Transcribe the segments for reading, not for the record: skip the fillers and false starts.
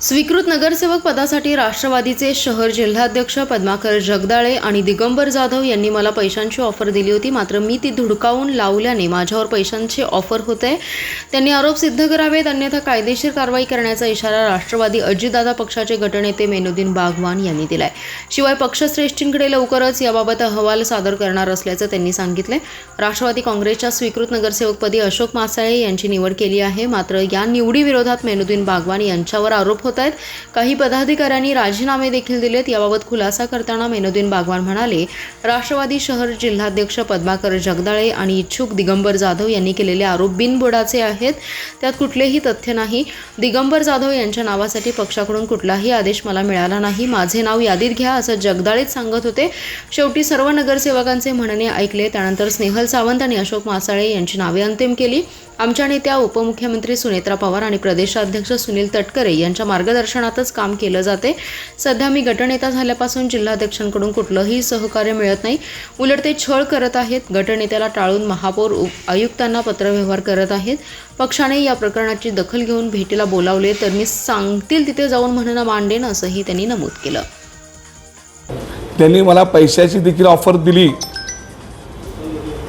स्वीकृत नगरसेवक पदासाठी राष्ट्रवादीचे शहर जिल्हाध्यक्ष पद्माकर जगदाळे आणि दिगंबर जाधव यांनी मला पैशांची ऑफर दिली होती, मात्र मी ती धुडकावून लावल्याने माझ्यावर पैशांची ऑफर होते। त्यांनी आरोप सिद्ध करावेत, अन्यथा कायदेशीर कारवाई करण्याचा इशारा राष्ट्रवादी अजितदादा पक्षाचे गटनेते मेनुद्दीन बागवान यांनी दिलाय। शिवाय पक्षश्रेष्ठींकडे लवकरच याबाबत अहवाल सादर करणार असल्याचं त्यांनी सांगितले। राष्ट्रवादी काँग्रेसच्या स्वीकृत नगरसेवकपदी अशोक मासाळे यांची निवड केली आहे, मात्र या निवडीविरोधात मेनुद्दीन बागवान यांच्यावर आरोप होत आहेत। काही पदाधिकाऱ्यांनी राजीनामे देखील दिलेत। याबाबत खुलासा करताना मेनुद्दीन बागवान म्हणाले, राष्ट्रवादी शहर जिल्हाध्यक्ष पद्माकर जगदाळे आणि इच्छुक दिगंबर जाधव यांनी केलेले आरोप बिनबुडाचे आहेत, त्यात कुठलेही तथ्य नाही। दिगंबर जाधव यांच्या नावासाठी पक्षाकडून कुठलाही आदेश मला मिळाला नाही, माझे नाव यादीत घ्या असं जगदाळेच सांगत होते। शेवटी सर्व नगरसेवकांचे म्हणणे ऐकले, त्यानंतर स्नेहल सावंत आणि अशोक मासाळे यांची नावे अंतिम केली। आमच्या नेत्या उपमुख्यमंत्री सुनेत्रा पवार आणि प्रदेशाध्यक्ष सुनील तटकरे यांच्या मार्गदर्शनातच काम केलं जाते। सध्या मी गटनेता झाल्यापासून जिल्हाध्यक्षांकडून कुठलंही सहकार्य मिळत नाही, उलट ते छळ करत आहेत। गटनेत्याला टाळून महापौर आयुक्तांना पत्रव्यवहार करत आहेत। पक्षाने या प्रकरणाची दखल घेऊन भेटीला बोलावले तर मी सांगतील तिथे जाऊन म्हणणं मांडेन, असंही त्यांनी नमूद केलं। त्यांनी मला पैशाची देखील ऑफर दिली।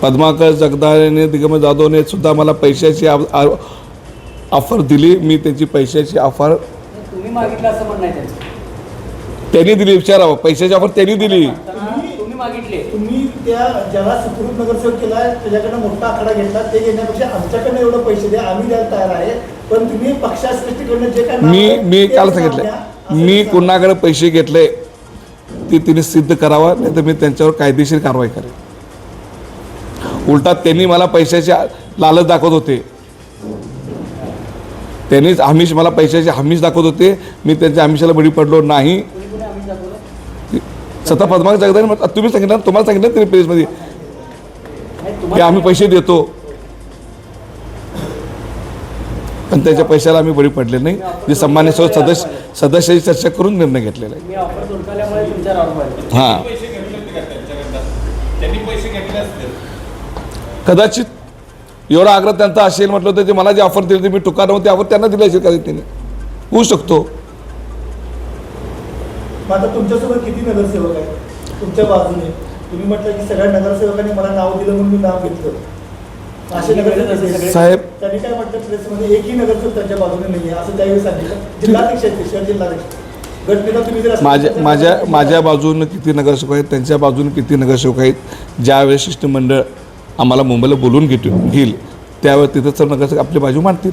पद्माकर जगदाळेने दिगंबर जाधवने सुद्धा मला पैशाची ऑफर दिली। मी त्याची पैशाची ऑफर तुम्ही मागितलं असं म्हणणं आहे त्यांचं। त्यांनी दिली, विचारावं, पैशाची ऑफर त्यांनी दिली। तुम्ही मागितले, तुम्ही त्या ज्याला सुखरूप नगरसेवक केला त्याच्याकडनं मोठा आकडा घेतला, ते घेण्यापेक्षा आमच्याकडनं एवढं पैसे द्या, आम्ही द्यायला तयार आहे। पण तुम्ही पक्षाश्रेष्ठीकडनं जे काय मी काल सांगितलं, मी कुणाकडे पैसे घेतले ते तिने सिद्ध करावं, नाही तर मी त्यांच्यावर कायदेशीर कारवाई करेन। उलटा त्यांनी मला पैशाची लालच दाखवत होते, त्यांनीच आमिष, मला पैशाची हमीच दाखवत होते। मी त्यांच्या आमिषाला बळी पडलो नाही। स्वतः पद्माकर जगदाळे म्हटलं, तुम्ही सांगितलं, तुम्हाला सांगितलं तरी प्रेसमध्ये की आम्ही पैसे देतो, पण त्याच्या पैशाला आम्ही बळी पडले नाही। जे सन्मान्य सदस्याची चर्चा करून निर्णय घेतलेला आहे। हां, कदाचित एवढा आग्रह त्यांचा असेल, म्हटलं होतं ते मला जे ऑफर दिली मी टुकार नव्हती, ऑफर त्यांना दिली असेल कधी, त्यांनी होऊ शकतो। आता तुमच्यासोबत किती नगरसेवक आहेत तुमच्या बाजूने? तुम्ही म्हटलं की सगळ्या नगरसेवकांनी मला नाव दिलं म्हणून मी नाव घेतलं, असे नगरसेवक साहेब त्यांनी काय म्हटलं प्रेसमध्ये, एकही नगरसेवक त्यांच्या बाजूने नाही आहे असं त्यावेळी सांगितलं। जिल्हाध्यक्ष आहेत, शहर जिल्हाध्यक्ष गटनेता तुम्ही जर माझ्या बाजूने किती नगरसेवक आहेत, त्यांच्या बाजूने किती नगरसेवक आहेत। ज्यावेळेस शिष्टमंडळ आम्हाला मुंबईला बोलून घेईल त्यावेळेस तिथं नगरसेवक आपली बाजू मांडतील।